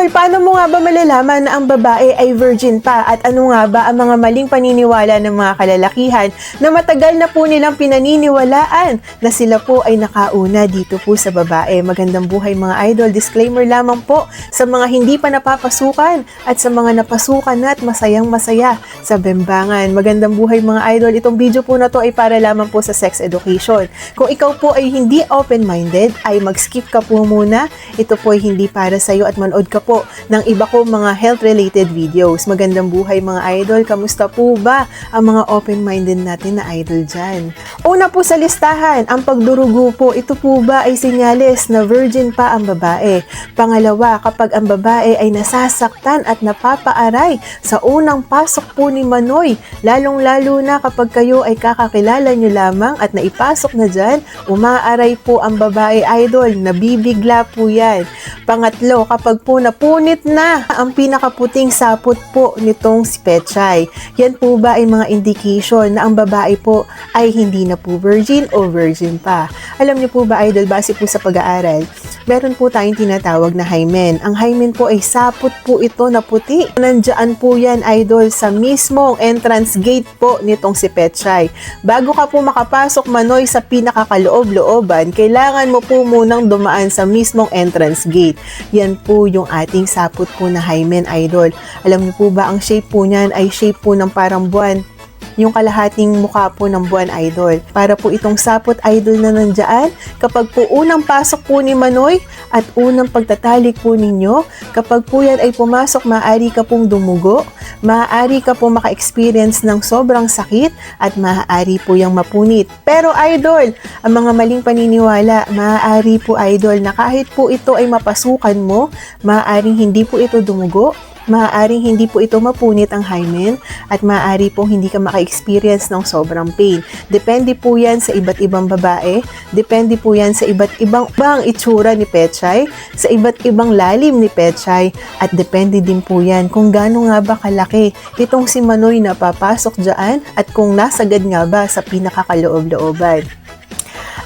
Idol, paano mo nga ba malalaman na ang babae ay virgin pa? At ano nga ba ang mga maling paniniwala ng mga kalalakihan na matagal na po nilang pinaniniwalaan na sila po ay nakauna dito po sa babae? Magandang buhay mga idol. Disclaimer lamang po sa mga hindi pa napapasukan at sa mga napasukan na at masayang masaya sa bembangan. Magandang buhay mga idol. Itong video po na to ay para lamang po sa sex education. Kung ikaw po ay hindi open-minded, ay mag-skip ka po muna. Ito po ay hindi para sa iyo at manood ka po ng iba ko mga health-related videos. Magandang buhay mga idol. Kamusta po ba ang mga open-minded natin na idol dyan? Una po sa listahan, ang pagdurugo po. Ito po ba ay senyales na virgin pa ang babae? Pangalawa, kapag ang babae ay nasasaktan at napapaaray sa unang pasok po ni Manoy, lalong-lalo na kapag kayo ay kakakilala nyo lamang at naipasok na dyan, umaaray po ang babae idol, nabibigla po yan. Pangatlo, kapag po napunit na ang pinakaputing sapot po nitong si Pechay, yan po ba ay mga indication na ang babae po ay hindi na po virgin o virgin pa? Alam niyo po ba idol, base po sa pag-aaral, meron po tayong tinatawag na hymen. Ang hymen po ay sapot po ito na puti. Nandiyan po yan idol sa mismong entrance gate po nitong si Pechay. Bago ka po makapasok Manoy sa pinakakaloob-looban, kailangan mo po munang dumaan sa mismong entrance gate. Yan po yung ating sapot po na hymen idol. Alam niyo po ba ang shape po niyan ay shape po ng parang buwan? Yung kalahating mukha po ng buwan idol. Para po itong sapot idol na nandyan, kapag po unang pasok po ni Manoy at unang pagtatalik po ninyo, kapag po yan ay pumasok, maaari ka pong dumugo, maaari ka po maka-experience ng sobrang sakit at maaari po yung mapunit. Pero idol, ang mga maling paniniwala, maaari po idol na kahit po ito ay mapasukan mo, maaaring hindi po ito dumugo, maaaring hindi po ito mapunit ang hymen at maaari pong hindi ka maka-experience ng sobrang pain. Depende po yan sa iba't ibang babae, depende po yan sa iba't ibang itsura ni Pechay, sa iba't ibang lalim ni Pechay, at depende din po yan kung gaano nga ba kalaki itong si Manoy na papasok dyan at kung nasagad nga ba sa pinakakaloob-looban.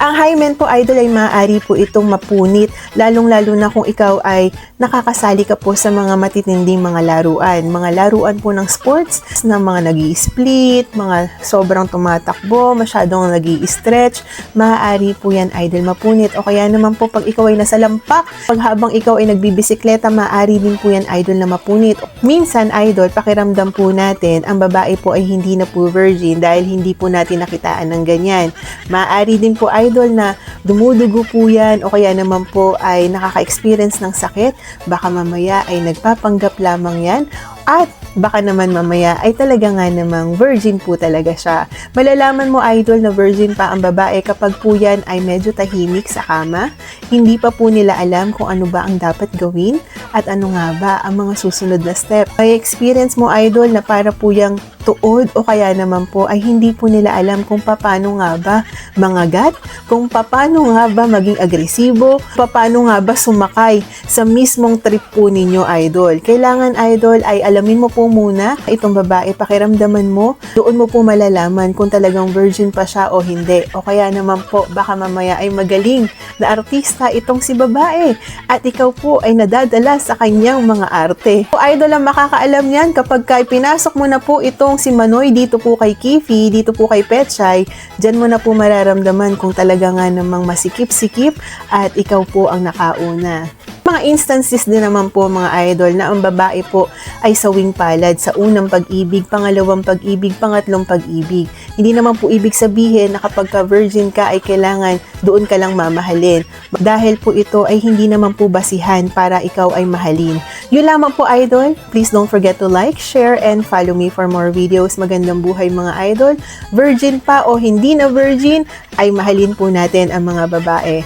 Ang hymen po idol ay maaari po itong mapunit, lalong-lalo na kung ikaw ay nakakasali ka po sa mga matitinding mga laruan. Mga laruan po ng sports, na mga nag-i-split, mga sobrang tumatakbo, masyadong nag-i-stretch, maaari po yan idol mapunit. O kaya naman po pag ikaw ay nasa lampak, pag habang ikaw ay nagbibisikleta, maaari din po yan idol na mapunit. Minsan idol, pakiramdam po natin, ang babae po ay hindi na po virgin dahil hindi po natin nakitaan ng ganyan. Maaari din po idol na dumudugo po yan o kaya naman po ay nakaka-experience ng sakit, baka mamaya ay nagpapanggap lamang yan at baka naman mamaya ay talaga nga namang virgin po talaga siya. Malalaman mo idol na virgin pa ang babae kapag po yan ay medyo tahimik sa kama, hindi pa po nila alam kung ano ba ang dapat gawin at ano nga ba ang mga susunod na step. May experience mo idol na para po yung tuod o kaya naman po ay hindi po nila alam kung paano nga ba mangagat, kung paano nga ba maging agresibo, paano nga ba sumakay sa mismong trip po ninyo idol. Kailangan idol ay alamin mo po muna itong babae, pakiramdaman mo, doon mo po malalaman kung talagang virgin pa siya o hindi. O kaya naman po baka mamaya ay magaling na artista itong si babae at ikaw po ay nadadala sa kanyang mga arte. O idol ang makakaalam yan kapag pinasok mo na po itong si Manoy dito po kay Kifi, dito po kay Pechay, dyan mo na po mararamdaman kung talaga nga namang masikip-sikip at ikaw po ang nakauna. Mga instances din naman po mga idol na ang babae po ay sawing palad sa unang pag-ibig, pangalawang pag-ibig, pangatlong pag-ibig. Hindi naman po ibig sabihin na kapag ka-virgin ka ay kailangan doon ka lang mamahalin. Dahil po ito ay hindi naman po basihan para ikaw ay mahalin. Yun lamang po idol. Please don't forget to like, share, and follow me for more videos. Magandang buhay mga idol. Virgin pa o hindi na virgin ay mahalin po natin ang mga babae.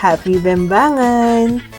Happy Bembangan!